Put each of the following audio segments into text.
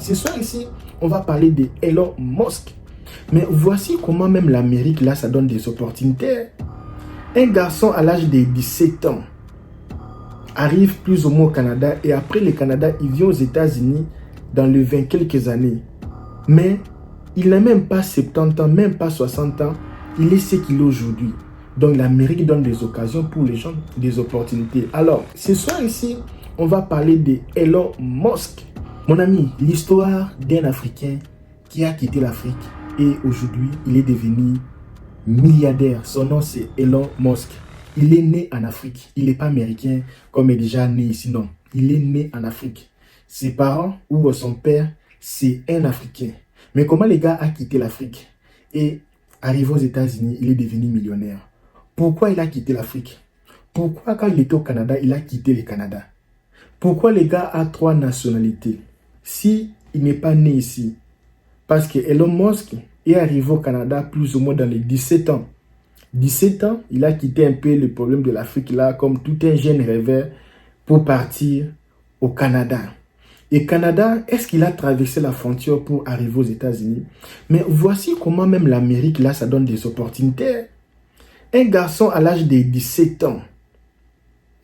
ce soir ici, on va parler de Elon Musk. Mais voici comment même l'Amérique, là, ça donne des opportunités. Un garçon à l'âge de 17 ans arrive plus ou moins au Canada et après le Canada, il vient aux États-Unis dans les 20 quelques années. Mais il n'a même pas 70 ans, même pas 60 ans. Il est ce qu'il est aujourd'hui. Donc l'Amérique donne des occasions pour les gens, des opportunités. Alors, ce soir ici, on va parler de Elon Musk. Mon ami, l'histoire d'un Africain qui a quitté l'Afrique et aujourd'hui, il est devenu milliardaire. Son nom, c'est Elon Musk. Il est né en Afrique. Il n'est pas américain comme il est déjà né ici, non. Il est né en Afrique. Ses parents ou son père, c'est un Africain. Mais comment le gars a quitté l'Afrique et arrivé aux États-Unis, il est devenu millionnaire. Pourquoi il a quitté l'Afrique? Pourquoi quand il était au Canada, il a quitté le Canada? Pourquoi le gars a 3 nationalités? Si il n'est pas né ici, parce que Elon Musk est arrivé au Canada plus ou moins dans les 17 ans. 17 ans, il a quitté un peu le problème de l'Afrique là, comme tout un jeune rêveur, pour partir au Canada. Et Canada, est-ce qu'il a traversé la frontière pour arriver aux États-Unis? Mais voici comment même l'Amérique là, ça donne des opportunités. Un garçon à l'âge de 17 ans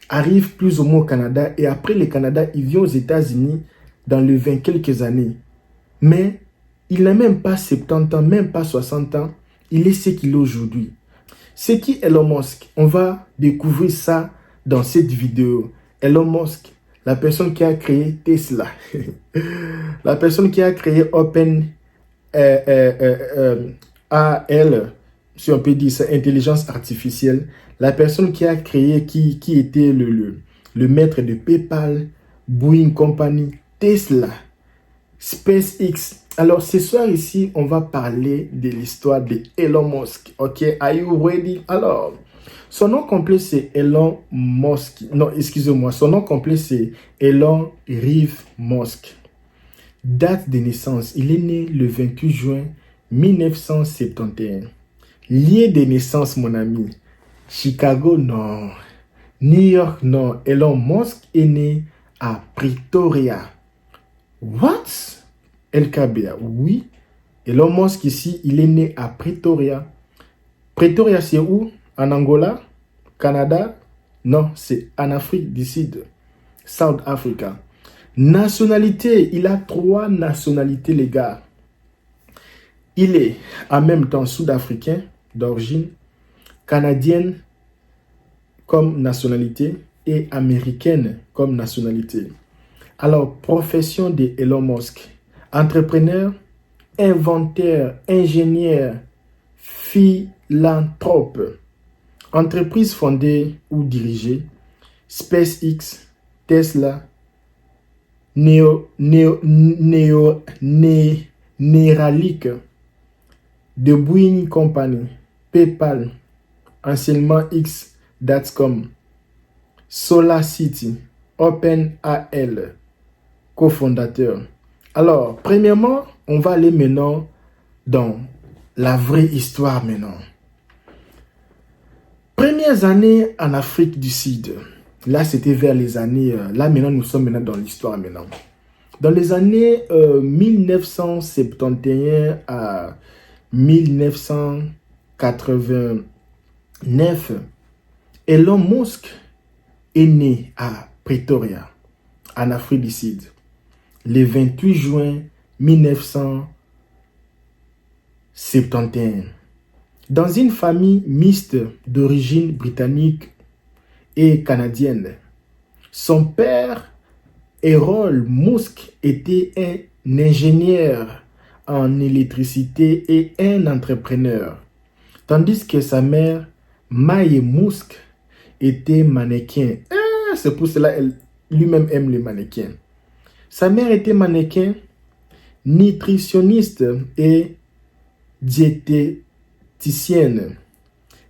arrive plus ou moins au Canada et après le Canada, il vient aux États-Unis dans les 20 quelques années. Mais il n'a même pas 70 ans, même pas 60 ans. Il est ce qu'il est aujourd'hui. C'est qui Elon Musk? On va découvrir ça dans cette vidéo. Elon Musk, la personne qui a créé Tesla, la personne qui a créé OpenAI, si on peut dire ça, intelligence artificielle, la personne qui a créé, qui était le maître de PayPal, Boeing Company, Tesla, SpaceX. Alors, ce soir ici, on va parler de l'histoire de Elon Musk. Ok, are you ready? Alors, son nom complet, c'est Elon Musk. Non, excusez-moi. Son nom complet, c'est Elon Reeve Musk. Date de naissance, il est né le 28 juin 1971. Lieu de naissance, mon ami. Chicago, non. New York, non. Elon Musk est né à Pretoria. What? LKBA, oui. Elon Musk ici, il est né à Pretoria. Pretoria, c'est où? En Angola? Canada? Non, c'est en Afrique du Sud. South Africa. Nationalité, il a 3 nationalités, les gars. Il est en même temps sud-africain d'origine, canadienne comme nationalité et américaine comme nationalité. Alors, profession de Elon Musk. Entrepreneur, inventeur, ingénieur, philanthrope. Entreprise fondée ou dirigée, SpaceX, Tesla, Neuralink, The Boeing Company, PayPal, anciennement X.com, SolarCity, OpenAI, cofondateur. Alors, premièrement, on va aller maintenant dans la vraie histoire maintenant. Premières années en Afrique du Sud. Là, c'était vers les années... là, maintenant, nous sommes maintenant dans l'histoire maintenant. Dans les années 1971 à 1989, Elon Musk est né à Pretoria, en Afrique du Sud, le 28 juin 1971. Dans une famille mixte d'origine britannique et canadienne. Son père, Errol Musk, était un ingénieur en électricité et un entrepreneur, tandis que sa mère, Mae Musk, était mannequin. C'est pour cela qu'elle lui-même aime les mannequins. Sa mère était mannequin, nutritionniste et diététicienne.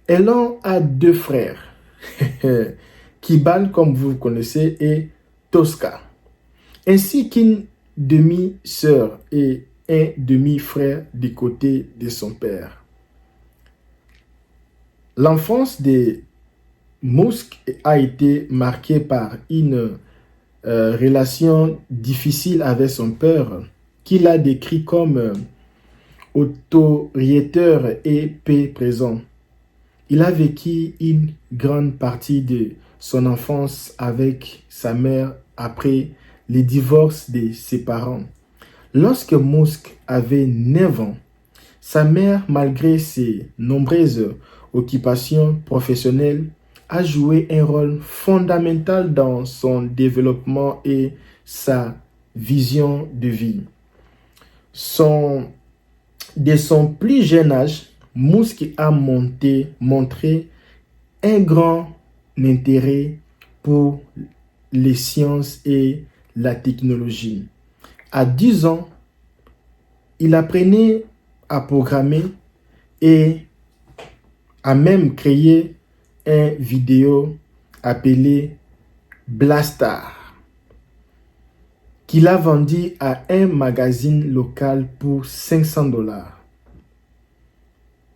Elon a 2 frères, Kibal, comme vous connaissez, et Tosca, ainsi qu'une demi-sœur et un demi-frère du côté de son père. L'enfance de Musk a été marquée par une relation difficile avec son père, qu'il a décrit comme autoritaire et paix présent. Il a vécu une grande partie de son enfance avec sa mère après le divorce de ses parents. Lorsque Musk avait 9 ans, sa mère, malgré ses nombreuses occupations professionnelles, a joué un rôle fondamental dans son développement et sa vision de vie. Dès son plus jeune âge, Musk a montré un grand intérêt pour les sciences et la technologie. À 10 ans, il apprenait à programmer et a même créé une vidéo appelée Blastar, qu'il a vendu à un magazine local pour $500.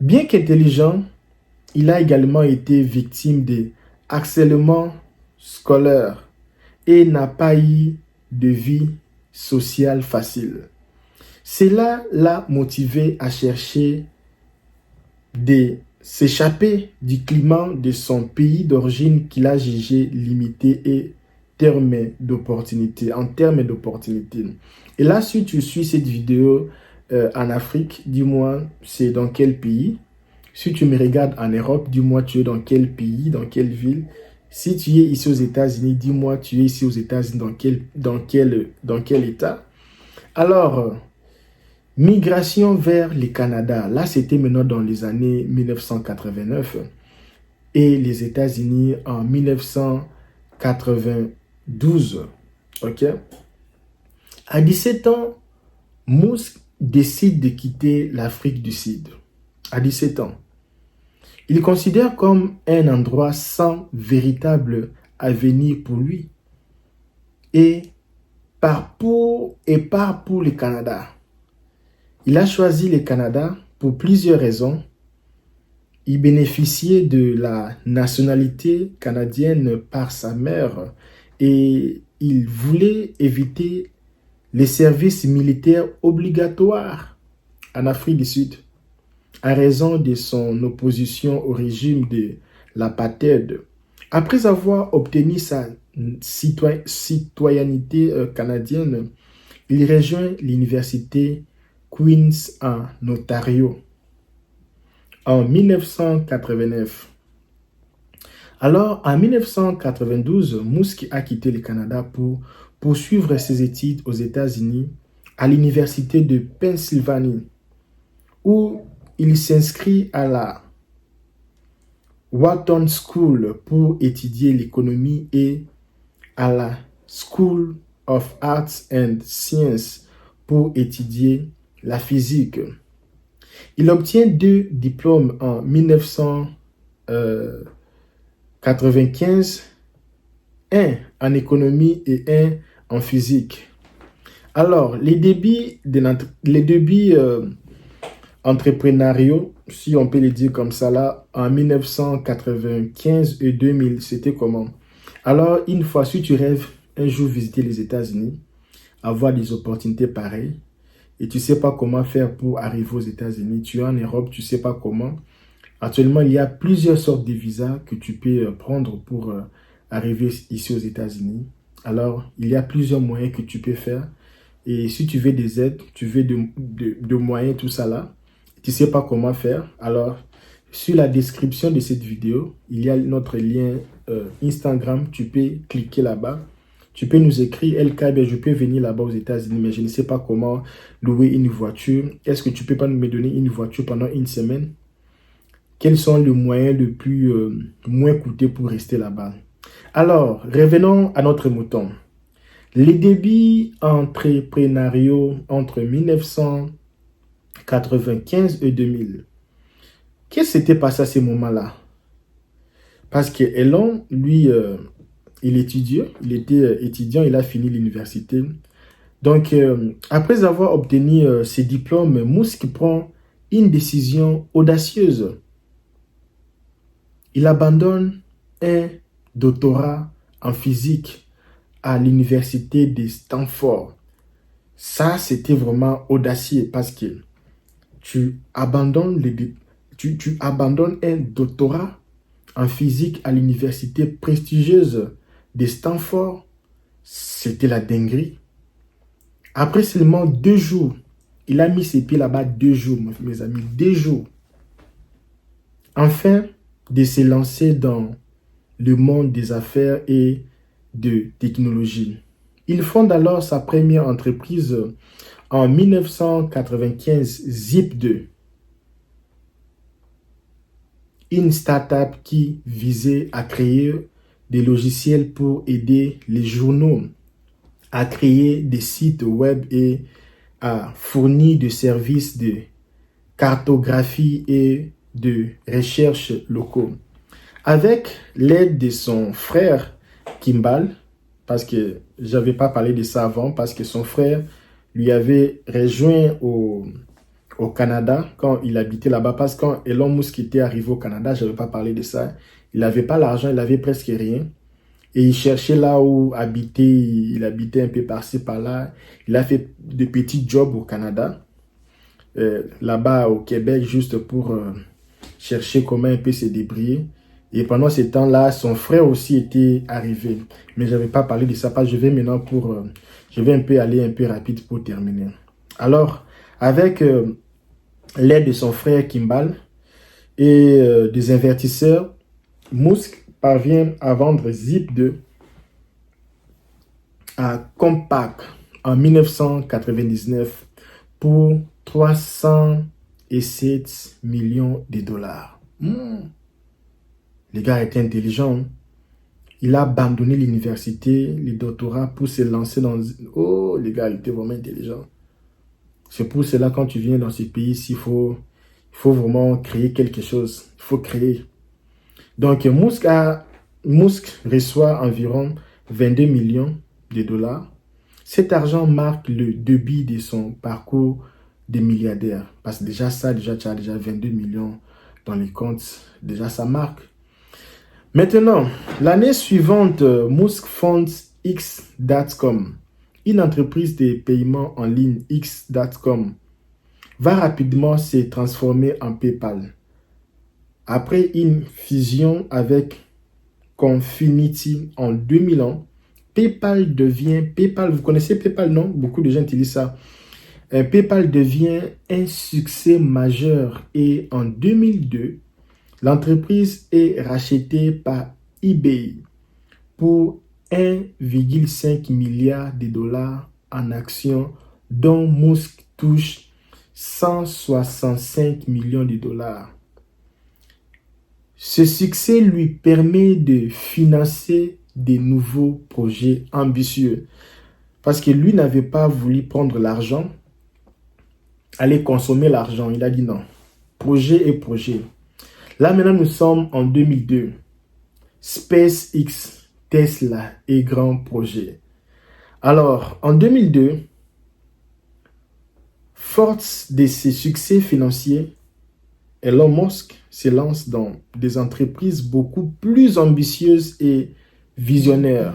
Bien qu'intelligent, il a également été victime de harcèlement scolaire et n'a pas eu de vie sociale facile. Cela l'a motivé à chercher de s'échapper du climat de son pays d'origine qu'il a jugé limité et en termes d'opportunités. Et là, si tu suis cette vidéo en Afrique, dis-moi c'est dans quel pays. Si tu me regardes en Europe, dis-moi tu es dans quel pays, dans quelle ville. Si tu es ici aux États-Unis, dis-moi tu es ici aux États-Unis dans quel état. Alors, migration vers le Canada. Là, c'était maintenant dans les années 1989 et les États-Unis en 1992. OK? À 17 ans, Musk décide de quitter l'Afrique du Sud. À 17 ans. Il considère comme un endroit sans véritable avenir pour lui et part pour le Canada. Il a choisi le Canada pour plusieurs raisons. Il bénéficiait de la nationalité canadienne par sa mère et il voulait éviter les services militaires obligatoires en Afrique du Sud à raison de son opposition au régime de l'apartheid. Après avoir obtenu sa citoyenneté canadienne, il rejoint l'université Queen's en Ontario en 1989. Alors, en 1992, Musk a quitté le Canada pour poursuivre ses études aux États-Unis à l'université de Pennsylvanie, où il s'inscrit à la Wharton School pour étudier l'économie et à la School of Arts and Sciences pour étudier la physique. Il obtient 2 diplômes en 1995, un en économie et un en physique. Alors, les débuts entrepreneuriaux, si on peut le dire comme ça là, en 1995 et 2000, c'était comment? Alors, une fois, si tu rêves un jour visiter les États-Unis, avoir des opportunités pareilles, et tu ne sais pas comment faire pour arriver aux États-Unis, tu es en Europe, tu ne sais pas comment. Actuellement, il y a plusieurs sortes de visas que tu peux prendre pour arriver ici aux États-Unis. Alors, il y a plusieurs moyens que tu peux faire. Et si tu veux des aides, tu veux de moyens, tout ça là, tu ne sais pas comment faire. Alors, sur la description de cette vidéo, il y a notre lien Instagram. Tu peux cliquer là-bas. Tu peux nous écrire, LK, je peux venir là-bas aux États-Unis, mais je ne sais pas comment louer une voiture. Est-ce que tu peux pas me donner une voiture pendant une semaine? Quels sont les moyens les plus moins coûteux pour rester là-bas? Alors, revenons à notre mouton. Les débuts entrepreneuriaux entre 1995 et 2000. Qu'est-ce qui s'était passé à ce moment-là? Parce que Elon, lui, il était étudiant, il a fini l'université. Donc, après avoir obtenu ses diplômes, Musk prend une décision audacieuse. Il abandonne un doctorat en physique à l'université de Stanford Ça, c'était vraiment audacieux parce que tu abandonnes, tu abandonnes un doctorat en physique à l'université prestigieuse de Stanford. C'était la dinguerie. Après seulement 2 jours, il a mis ses pieds là-bas 2 jours, mes amis, 2 jours. Enfin, de se lancer dans le monde des affaires et de technologie. Il fonde alors sa première entreprise en 1995, Zip2, une start-up qui visait à créer des logiciels pour aider les journaux à créer des sites web et à fournir des services de cartographie et de recherche locaux. Avec l'aide de son frère Kimball, parce que je n'avais pas parlé de ça avant, parce que son frère lui avait rejoint au Canada quand il habitait là-bas, parce que quand Elon Musk était arrivé au Canada, je n'avais pas parlé de ça, il n'avait pas l'argent, il avait presque rien. Et il cherchait là où habiter, il habitait un peu par-ci, par-là. Il a fait de petits jobs au Canada, là-bas au Québec, juste pour chercher comment un peu se débrouiller. Et pendant ce temps-là, son frère aussi était arrivé. Mais je n'avais pas parlé de ça, parce que je vais maintenant je vais un peu aller un peu rapide pour terminer. Alors, avec l'aide de son frère Kimball et des investisseurs, Musk parvient à vendre Zip2 à Compaq en 1999 pour 307 millions de dollars. Les gars étaient intelligents. Il a abandonné l'université, le doctorat pour se lancer dans... Oh, les gars étaient vraiment intelligents. C'est pour cela, quand tu viens dans ce pays-ci, il faut vraiment créer quelque chose. Il faut créer. Donc, Musk reçoit environ 22 millions de dollars. Cet argent marque le début de son parcours de milliardaire. Parce que déjà, tu as déjà 22 millions dans les comptes. Déjà, ça marque. Maintenant, l'année suivante, Musk fonde X.com. Une entreprise de paiement en ligne, X.com, va rapidement se transformer en PayPal. Après une fusion avec Confinity en 2001, PayPal, vous connaissez PayPal, non? Beaucoup de gens utilisent ça. PayPal devient un succès majeur et en 2002, l'entreprise est rachetée par eBay pour 1,5 milliard de dollars en actions, dont Musk touche 165 millions de dollars. Ce succès lui permet de financer de nouveaux projets ambitieux. Parce que lui n'avait pas voulu prendre l'argent, aller consommer l'argent. Il a dit non. Projet et projet. Là maintenant nous sommes en 2002. SpaceX, Tesla et grand projet. Alors en 2002, force de ses succès financiers, Elon Musk se lance dans des entreprises beaucoup plus ambitieuses et visionnaires.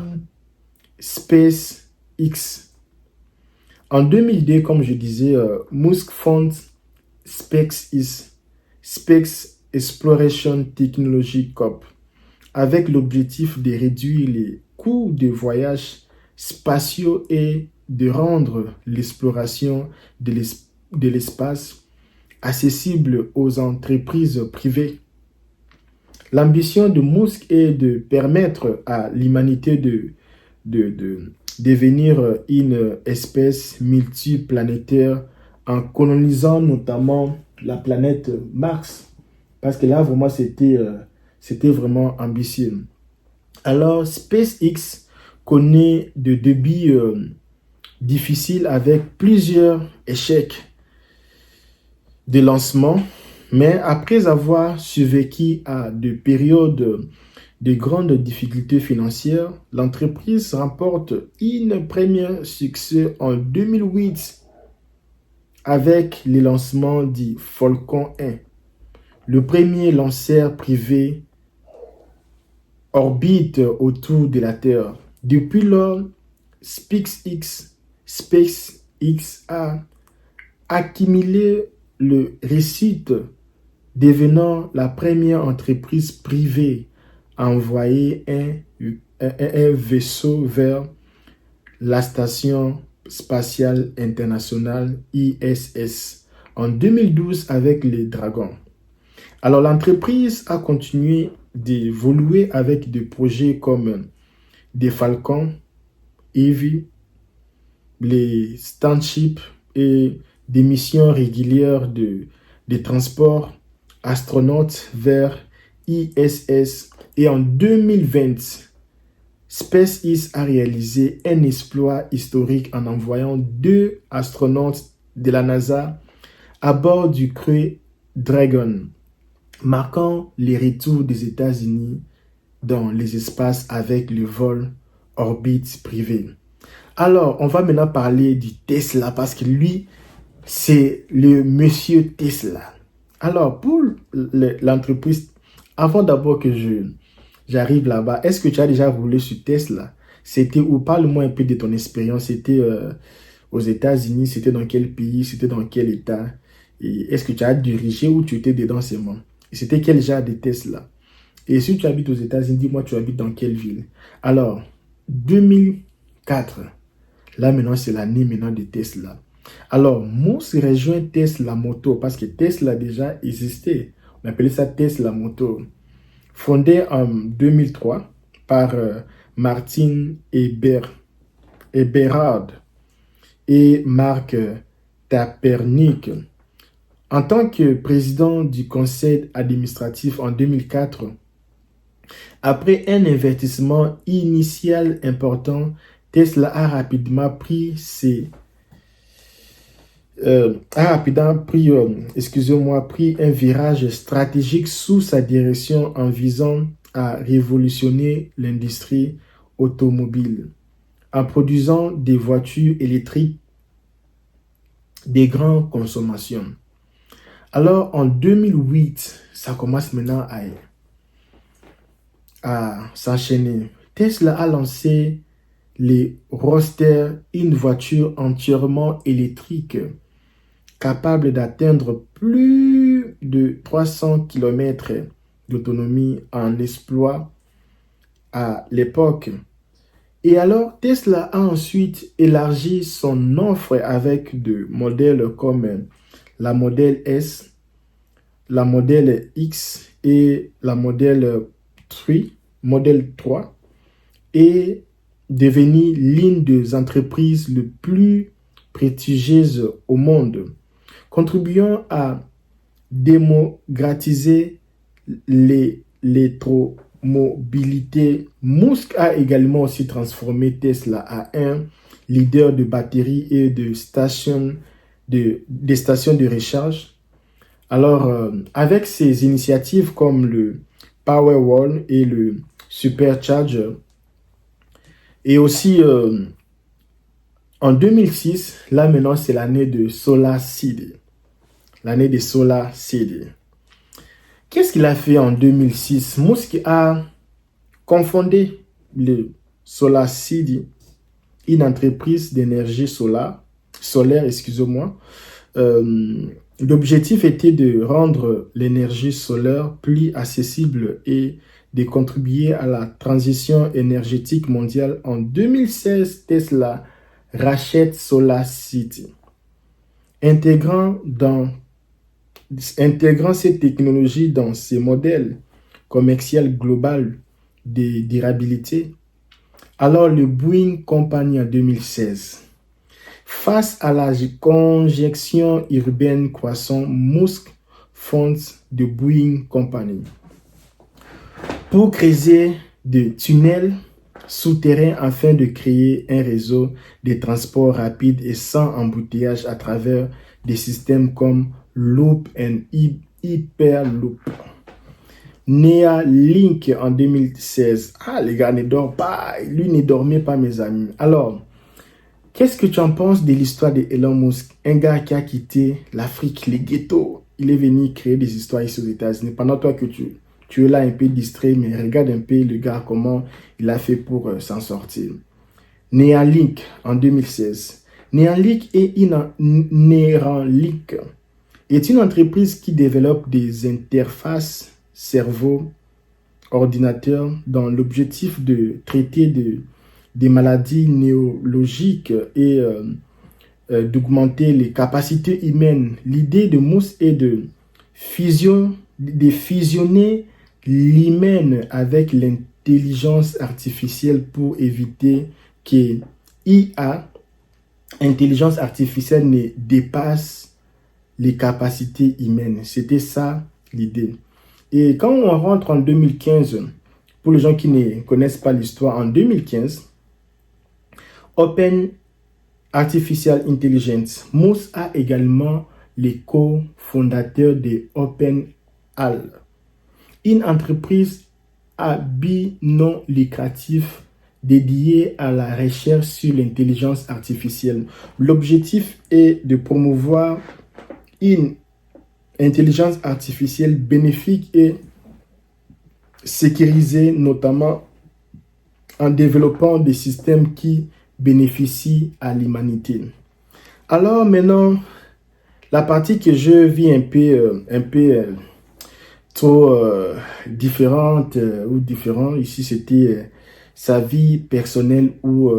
SpaceX. En 2002, comme je disais, Musk fonde SpaceX, Space Exploration Technology Corp, avec l'objectif de réduire les coûts de voyages spatiaux et de rendre l'exploration de l'espace accessible aux entreprises privées. L'ambition de Musk est de permettre à l'humanité de devenir une espèce multiplanétaire en colonisant notamment la planète Mars. Parce que là, vraiment, c'était vraiment ambitieux. Alors, SpaceX connaît des débuts difficiles avec plusieurs échecs de lancement, mais après avoir survécu à des périodes de grandes difficultés financières, l'entreprise remporte un premier succès en 2008 avec le lancement du Falcon 1, le premier lanceur privé orbite autour de la Terre. Depuis lors, SpaceX X a accumulé le réussite, devenant la première entreprise privée à envoyer un vaisseau vers la Station spatiale internationale ISS en 2012 avec les Dragons. Alors l'entreprise a continué d'évoluer avec des projets comme des Falcons, Heavy, les Starship et des missions régulières de transport astronautes vers ISS. Et en 2020, SpaceX a réalisé un exploit historique en envoyant 2 astronautes de la NASA à bord du Crew Dragon, marquant les retours des États-Unis dans les espaces avec le vol orbite privé. Alors, on va maintenant parler du Tesla parce que lui, c'est le monsieur Tesla. Alors, pour l'entreprise, avant d'abord que j'arrive là-bas, est-ce que tu as déjà roulé sur Tesla? C'était où? Parle-moi un peu de ton expérience. C'était aux États-Unis, c'était dans quel pays, c'était dans quel état? Et est-ce que tu as dirigé ou tu étais dedans seulement? Et c'était quel genre de Tesla? Et si tu habites aux États-Unis, dis-moi, tu habites dans quelle ville? Alors, 2004, là maintenant, c'est l'année maintenant de Tesla. Alors, moi, je rejoins Tesla Moto parce que Tesla déjà existait. On appelait ça Tesla Moto. Fondé en 2003 par Martin Eberhard et Marc Tapernik. En tant que président du conseil administratif en 2004, après un investissement initial important, Tesla a rapidement pris un virage stratégique sous sa direction en visant à révolutionner l'industrie automobile en produisant des voitures électriques de grande consommation. Alors en 2008, ça commence maintenant à s'enchaîner. Tesla a lancé les Roadster, une voiture entièrement électrique capable d'atteindre plus de 300 km d'autonomie en exploit à l'époque. Et alors, Tesla a ensuite élargi son offre avec des modèles comme la modèle S, la modèle X et la modèle 3 et devenir l'une des entreprises les plus prestigieuses au monde, contribuant à démocratiser l'électromobilité. Musk a également aussi transformé Tesla à un leader de batteries et de stations de recharge. Alors, avec ces initiatives comme le Powerwall et le Supercharger, et aussi en 2006, là maintenant c'est l'année de SolarCity. L'année de SolarCity. Qu'est-ce qu'il a fait en 2006? Musk a confondé le SolarCity, une entreprise d'énergie solaire, L'objectif était de rendre l'énergie solaire plus accessible et de contribuer à la transition énergétique mondiale. En 2016, Tesla rachète SolarCity, intégrant cette technologie dans ses modèles commerciaux global de durabilité. Alors, le Boeing Company en 2016. Face à la congestion urbaine croissante, Musk fonde The Boeing Company pour creuser des tunnels souterrains afin de créer un réseau de transport rapide et sans embouteillage à travers des systèmes comme Loop and Hyperloop. Neuralink en 2016. Ah, les gars, ne dorment pas. Lui ne dormait pas, mes amis. Alors, qu'est-ce que tu en penses de l'histoire de Elon Musk? Un gars qui a quitté l'Afrique, les ghettos. Il est venu créer des histoires ici aux États-Unis. Pendant toi que tu es là un peu distrait, mais regarde un peu le gars, comment il a fait pour s'en sortir. Neuralink en 2016. Neuralink est une entreprise qui développe des interfaces cerveau-ordinateur dans l'objectif de traiter des maladies neurologiques et d'augmenter les capacités humaines. L'idée de Musk est de fusionner l'humaine avec l'intelligence artificielle pour éviter que IA, intelligence artificielle, ne dépasse les capacités humaines. C'était ça l'idée. Et quand on rentre en 2015, pour les gens qui ne connaissent pas l'histoire, en 2015, Open Artificial Intelligence, Musk a également les cofondateurs de OpenAI, une entreprise à but non lucratif dédiée à la recherche sur l'intelligence artificielle. L'objectif est de promouvoir une intelligence artificielle bénéfique et sécurisée, notamment en développant des systèmes qui bénéficient à l'humanité. Alors maintenant, la partie que je vis un peu trop différente ou différent, ici c'était sa vie personnelle ou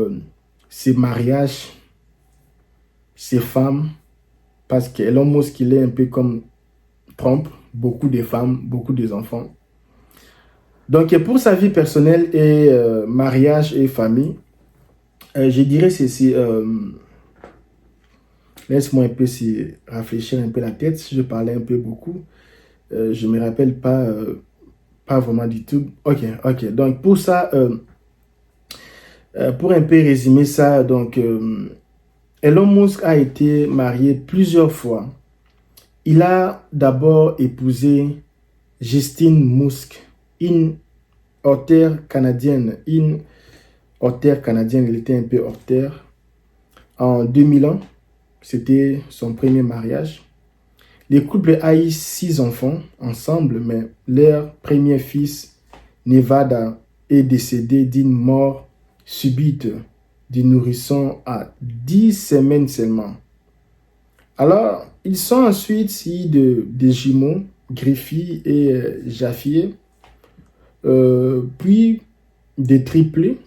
ses mariages, ses femmes, parce qu'Elon Musk, il est un peu comme Trump, beaucoup de femmes, beaucoup d'enfants. Donc pour sa vie personnelle et mariage et famille, je dirais ceci, laisse-moi un peu réfléchir un peu la tête, si je parlais un peu beaucoup, je ne me rappelle pas vraiment du tout. Ok, donc pour ça, pour un peu résumer ça, donc Elon Musk a été marié plusieurs fois. Il a d'abord épousé Justine Musk, une auteure canadienne, il était un peu auteur. En 2001, c'était son premier mariage. Le couple a eu 6 enfants ensemble, mais leur premier fils, Nevada, est décédé d'une mort subite du nourrisson à 10 semaines seulement. Alors, ils sont ensuite eu des jumeaux, Griffith et Jaffier, puis des triplés,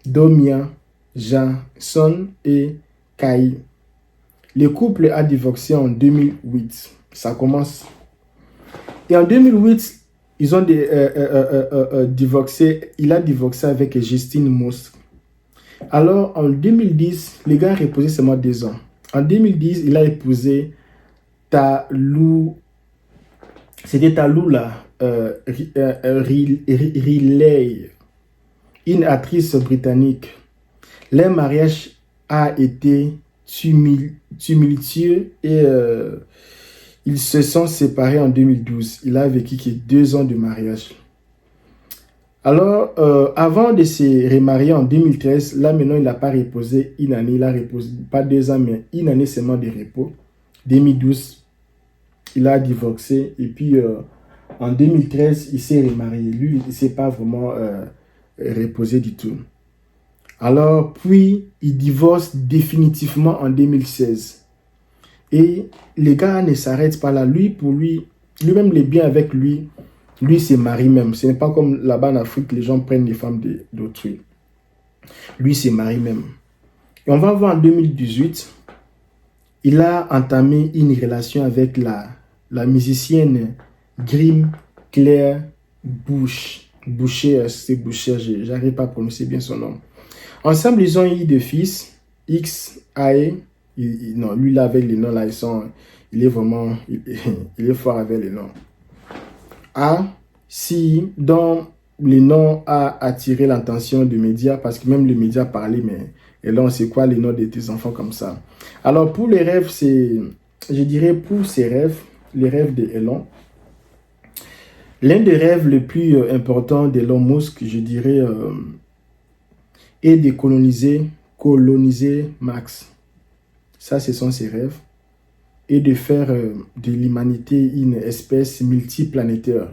Domia, Jason et Kai. Le couple a divorcé en 2008. Ça commence. Et en 2008, ils ont divorcé. Il a divorcé avec Justine Musk. Alors, en 2010, les gars a reposé seulement 2 ans. En 2010, il a épousé Talou. C'était Tallulah Riley, une actrice britannique. Leur mariage a été tumultueux et ils se sont séparés en 2012. Il a vécu que 2 ans de mariage. Alors, avant de se remarier en 2013, là maintenant, il n'a pas reposé une année. Il a reposé, pas 2 ans, mais une année seulement de repos. 2012, il a divorcé. Et puis, en 2013, il s'est remarié. Lui, il ne s'est pas vraiment reposé du tout. Alors, puis, il divorce définitivement en 2016. Et les gars ne s'arrêtent pas là. Lui-même, les biens avec lui, lui se marie même. Ce n'est pas comme là-bas en Afrique, les gens prennent les femmes d'autrui. Lui se marie même. Et on va voir en 2018, il a entamé une relation avec la musicienne Grim Claire Boucher, c'est Boucher, j'arrive pas à prononcer bien son nom. Ensemble, ils ont eu 2 fils, X, A, non, lui là avec les noms là, il est vraiment, il est fort avec les noms. A, si, dont le nom a attiré l'attention des médias, parce que même les médias parlaient, mais et là, on sait quoi les noms de tes enfants comme ça. Alors, pour les rêves, je dirais pour ces rêves, les rêves d'Elon, l'un des rêves les plus importants d'Elon Musk, je dirais, est de coloniser Mars. Ça, ce sont ses rêves. Et de faire de l'humanité une espèce multiplanétaire.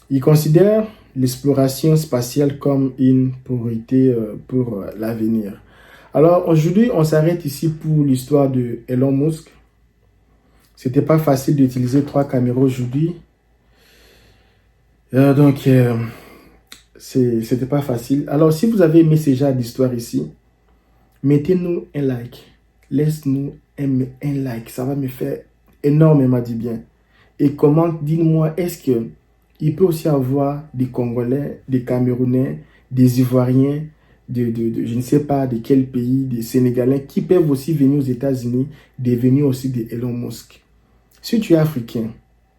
Il considère l'exploration spatiale comme une priorité pour l'avenir. Alors aujourd'hui, on s'arrête ici pour l'histoire de Elon Musk. C'était pas facile d'utiliser 3 caméras aujourd'hui. C'était pas facile. Alors si vous avez aimé ce genre d'histoire ici, mettez-nous un like. Laisse-nous un like. Ça va me faire énormément du bien. Et comment, dites-moi, est-ce que il peut aussi avoir des Congolais, des Camerounais, des Ivoiriens, je ne sais pas de quel pays, des Sénégalais, qui peuvent aussi venir aux États-Unis, devenir aussi des Elon Musk. Si tu es africain,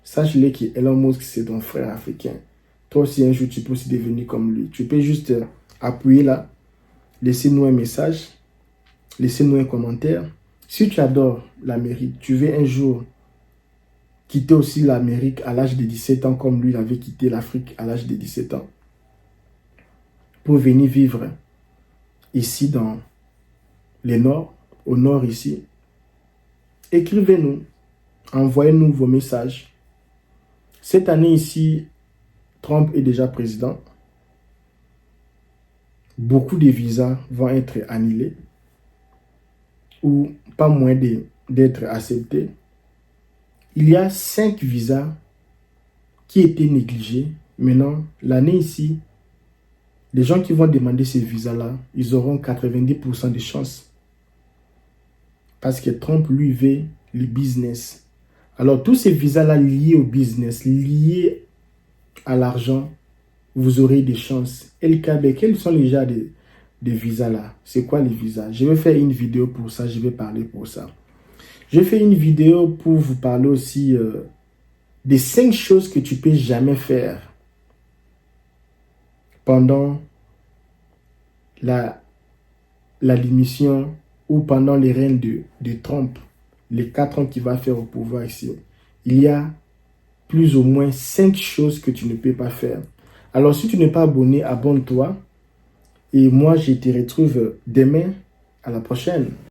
sache-le que Elon Musk, c'est ton frère africain. Toi aussi, un jour, tu peux aussi devenir comme lui. Tu peux juste appuyer là, laisser-nous un message, laissez-nous un commentaire. Si tu adores l'Amérique, tu veux un jour quitter aussi l'Amérique à l'âge de 17 ans, comme lui, il avait quitté l'Afrique à l'âge de 17 ans, pour venir vivre ici dans le nord, au nord ici, écrivez-nous, envoyez-nous vos messages. Cette année ici, Trump est déjà président. Beaucoup de visas vont être annulés ou pas moins d'être acceptés. Il y a 5 visas qui étaient négligés. Maintenant, l'année ici, les gens qui vont demander ces visas-là, ils auront 90% de chances. Parce que Trump, lui, veut le business. Alors, tous ces visas-là liés au business, liés à l'argent, vous aurez des chances. LKB, quels sont les genres de visas-là? C'est quoi les visas? Je vais faire une vidéo pour ça, je vais parler pour ça. Je fais une vidéo pour vous parler aussi des 5 choses que tu peux jamais faire pendant la démission ou pendant les règnes de Trump, les 4 ans qu'il va faire au pouvoir ici. Il y a plus ou moins 5 choses que tu ne peux pas faire. Alors, si tu n'es pas abonné, abonne-toi. Et moi, je te retrouve demain. À la prochaine.